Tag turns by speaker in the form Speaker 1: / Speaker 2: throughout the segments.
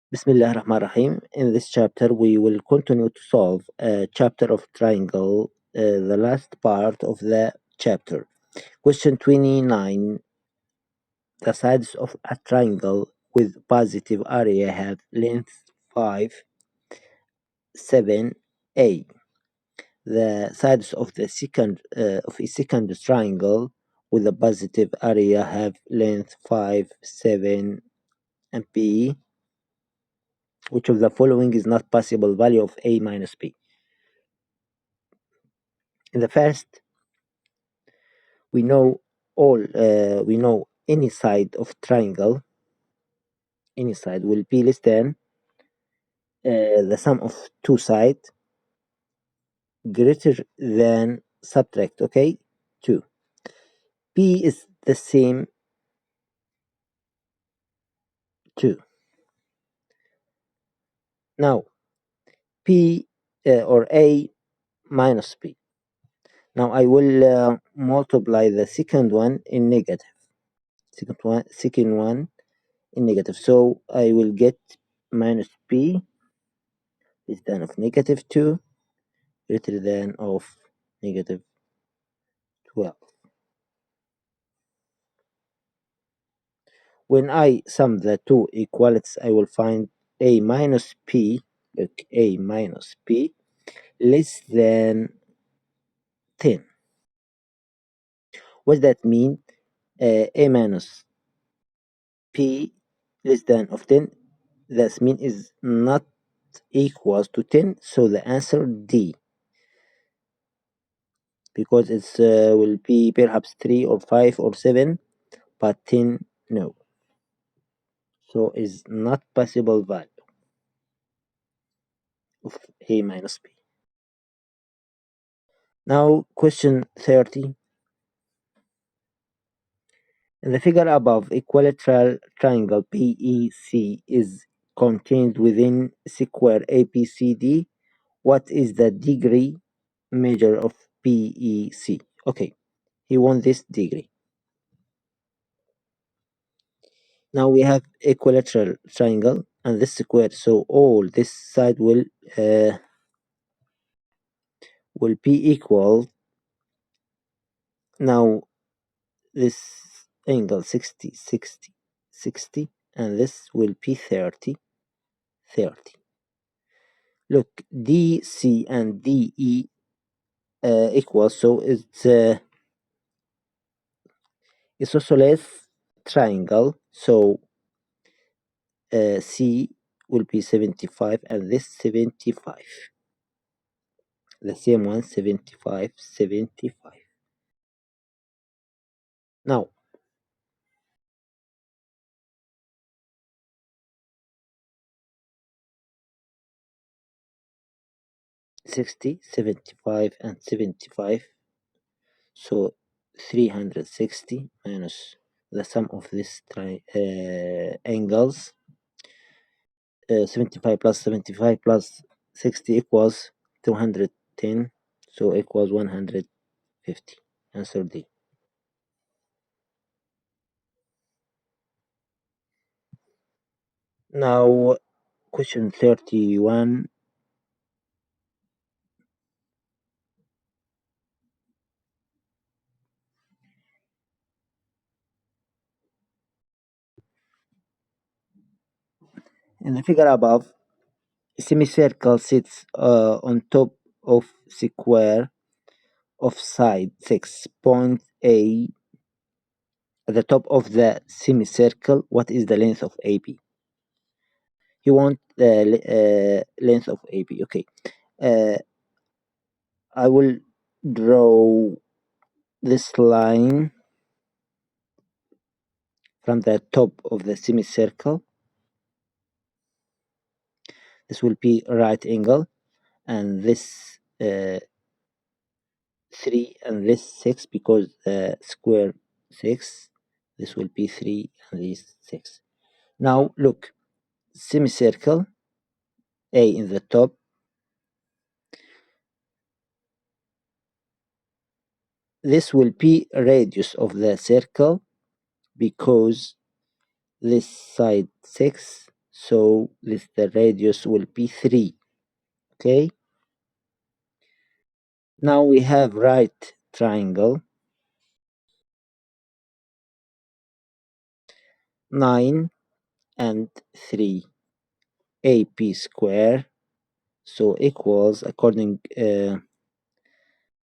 Speaker 1: Bismillah ar-Rahman ar-Rahim. In this chapter, we will continue to solve a chapter of triangle, the last part of the chapter. Question 29. The sides of a triangle with positive area have length 5, 7, A. The sides of a second triangle with a positive area have length 5, 7, and B. Which of the following is not possible value of A minus B? In the first, we know any side of triangle, any side will be less than the sum of two sides greater than subtract, okay, 2. B is the same 2. Now B or A minus B. Now I will multiply the second one in negative. Second one in negative. So I will get minus B is than of negative 2 greater than of negative 12. When I sum the two equalities, I will find A minus P, look, A minus P less than 10. What does that mean? A minus P less than of 10, that mean is not equals to 10, so the answer D. Because it will be perhaps 3 or 5 or 7, but 10 no. So is not possible value of A minus B. Now question 30. In the figure above, equilateral triangle PEC is contained within square ABCD. What is the degree measure of PEC? Okay, he wants this degree. Now we have equilateral triangle and this square, so all this side will be equal. Now this angle 60, 60, 60, and this will be 30, 30. Look, DC and DE equal, so it's isosceles triangle, so C will be 75 and this 75. The same one 75, 75. Now 60, 75, and 75, so 360 minus the sum of these angles, 75 plus 75 plus 60 equals 210, so equals 150. Answer D. Now question 31. In the figure above, a semicircle sits on top of square of side 6. Point A at the top of the semicircle. What is the length of AB? You want the length of AB. Okay. I will draw this line from the top of the semicircle. This will be a right angle, and this 3 and this 6, because square 6, this will be 3 and this 6. Now look, semicircle A in the top, this will be radius of the circle because this side 6, So this the radius will be 3. Okay. Now we have right triangle 9 and 3 AP square, so equals according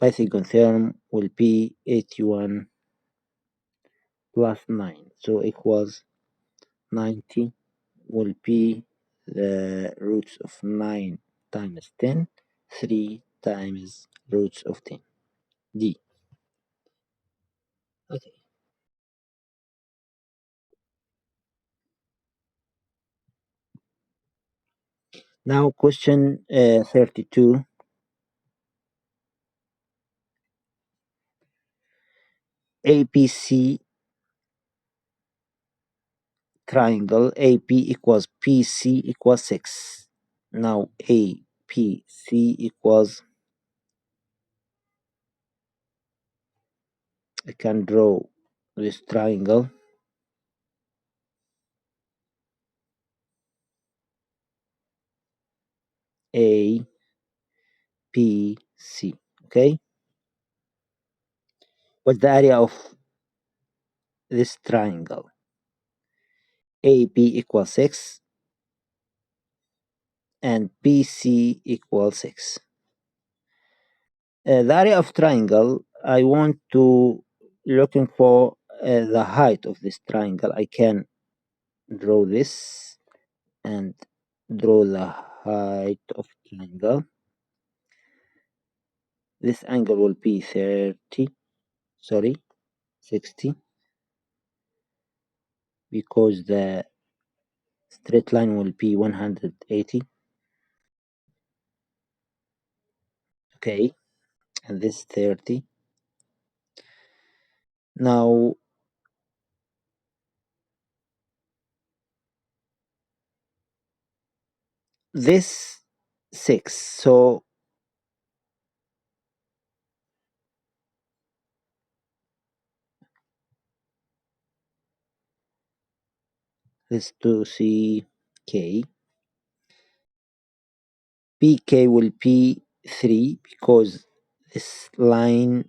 Speaker 1: Pythagorean theorem will be 81 plus 9, so equals 90 will be the roots of 9 times 10, 3 times roots of 10. D. Okay. Now question 32. APC triangle AP equals PC equals 6. Now APC equals, I can draw this triangle APC. Okay. What's the area of this triangle? AP equals 6 and BC equals 6. The area of triangle, I want to looking for the height of this triangle. I can draw this and draw the height of triangle. This angle will be 30, sorry, 60, because the straight line will be 180. Okay, and this 30. Now this 6, so this 2CK, PK will be 3 because this line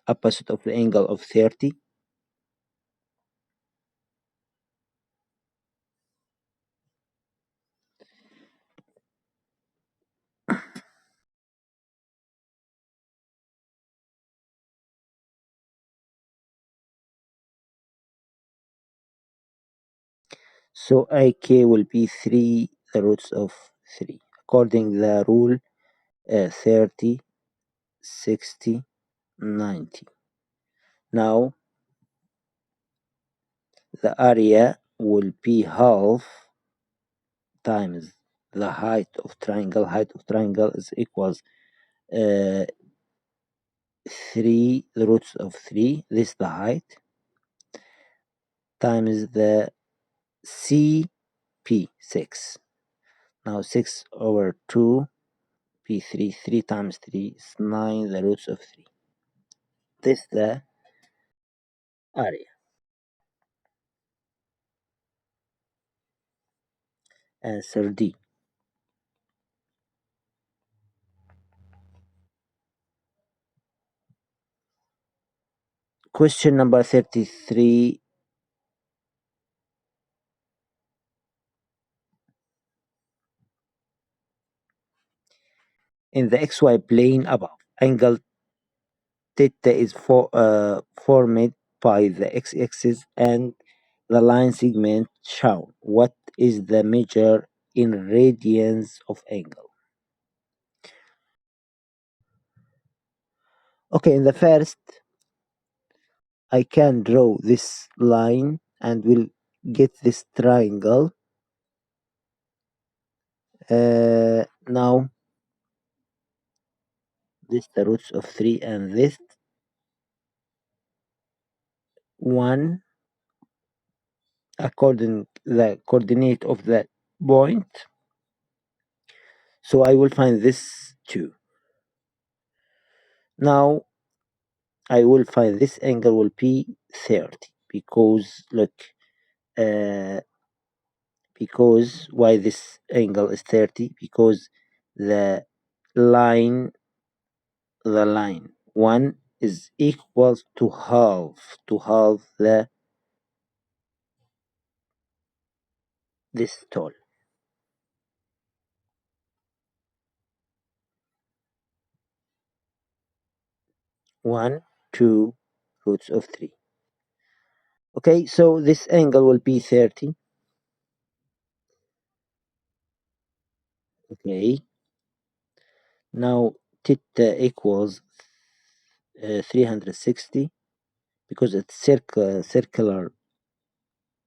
Speaker 1: opposite of the angle of 30. So IK will be 3 the roots of 3 according the rule 30, 60, 90. Now the area will be half times the height of triangle. Height of triangle is equals 3 the roots of 3, this the height, times the CP 6. Now 6 over 2 P3, 3 times 3 is 9 the roots of 3. This the area. Answer D. Question number 33. In the xy plane above, angle theta is formed by the x-axis and the line segment shown. What is the measure in radians of angle? Okay, in the first, I can draw this line and we'll get this triangle. Now, this the roots of 3 and this 1 according the coordinate of the point. So I will find this 2. Now I will find this angle will be 30 because look, Because why this angle is 30? Because the line 1 is equals to half the this tall. 1, 2 roots of 3. Okay, so this angle will be 30. Okay, now theta equals 360 because it's circular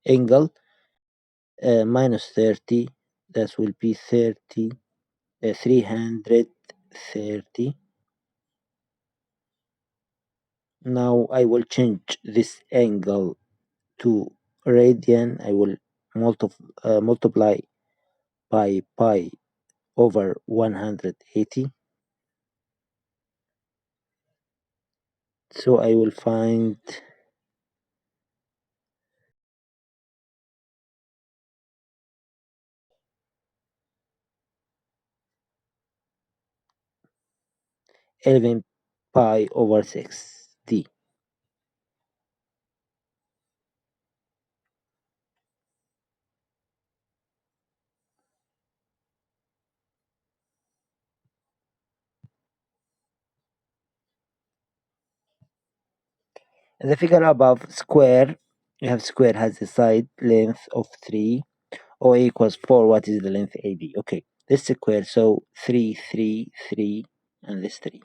Speaker 1: angle. Minus 30, that will be 330. Now I will change this angle to radian. I will multiply by pi over 180. So I will find 11 pi over 6 d. In the figure above, square, you have square has a side length of 3. O equals 4. What is the length AB? Okay, this square, so 3, 3, 3, and this 3.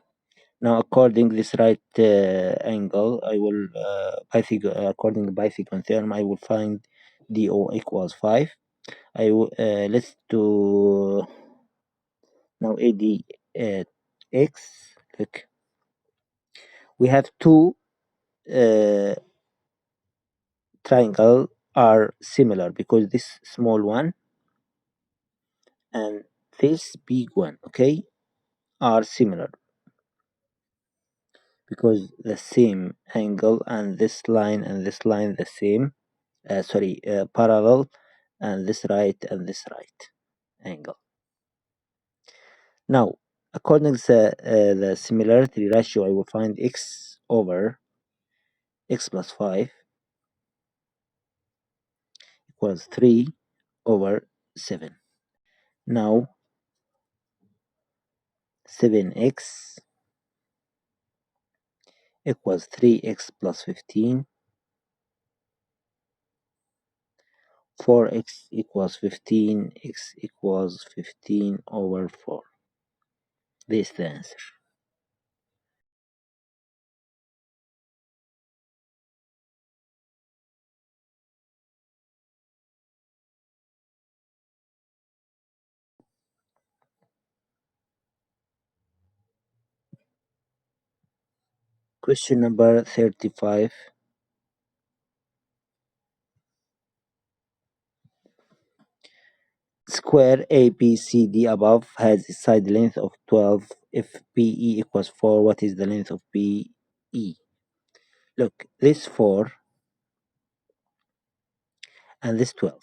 Speaker 1: Now, according this right angle, I will according to Pythagorean theorem, I will find DO equals 5. I will let's do now AD x. Look, we have two uh, triangle are similar because this small one and this big one, okay, are similar because the same angle and this line the same parallel, and this right angle. Now, according to the similarity ratio, I will find x over x plus 5 equals 3 over 7. Now 7x equals 3x plus 15. 4x equals 15. X equals 15 over 4. This is the answer. Question number 35. Square ABCD above has a side length of 12. If BE equals 4, what is the length of BE? Look, this 4 and this 12.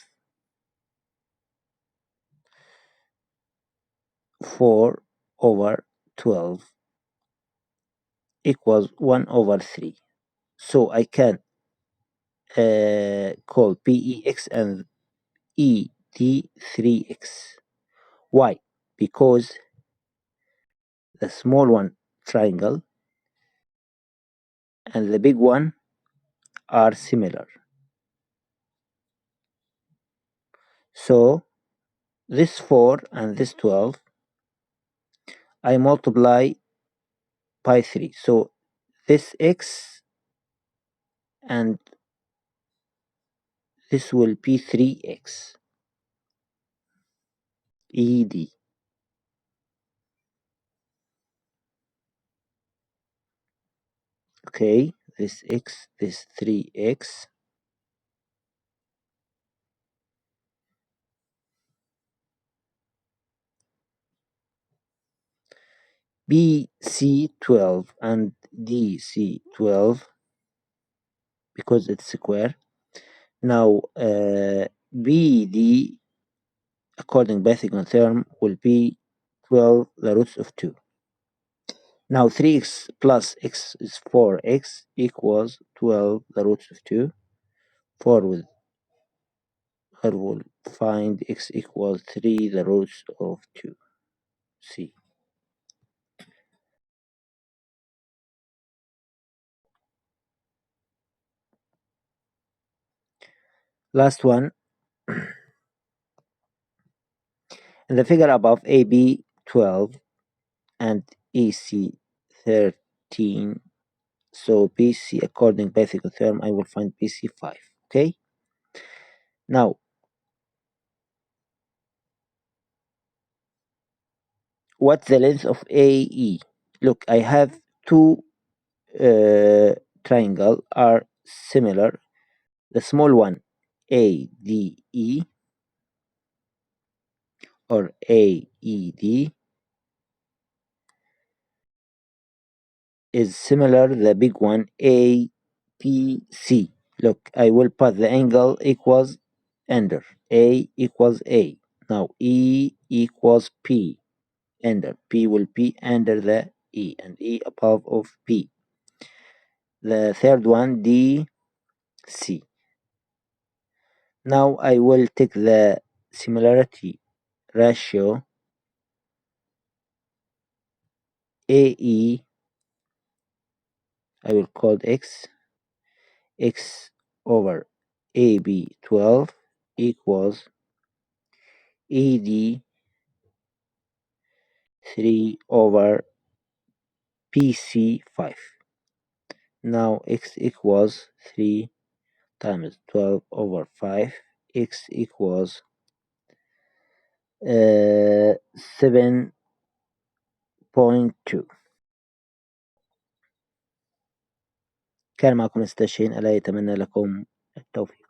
Speaker 1: 4 over 12 equals 1 over 3. So I can call PEX and ED 3x. Why? Because the small one triangle and the big one are similar. So this 4 and this 12 I multiply by 3. So this x and this will be 3x ED. Okay, this x, this 3x. BC 12 and DC 12 because it's square. Now BD according Pythagorean theorem will be 12 the roots of 2. Now 3x plus x is 4x equals 12 the roots of 2. 4 will find x equals 3 the roots of 2. C. Last one. In the figure above, AB 12 and EC 13. So BC, according Pythagorean theorem, I will find BC 5. Okay. Now, what's the length of AE? Look, I have two triangle are similar. The small one, ADE or AED, is similar the big one APC. Look, I will put the angle equals under. A equals A. Now E equals P. Under. P will be under the E and E above of P. The third one DC. Now I will take the similarity ratio AE, I will call x over AB 12 equals ED 3 over PC 5. Now x equals 3 times 12 over 5. X equals 7.2. كان معكم أستاذ شين، ألا يتمنى لكم التوفيق.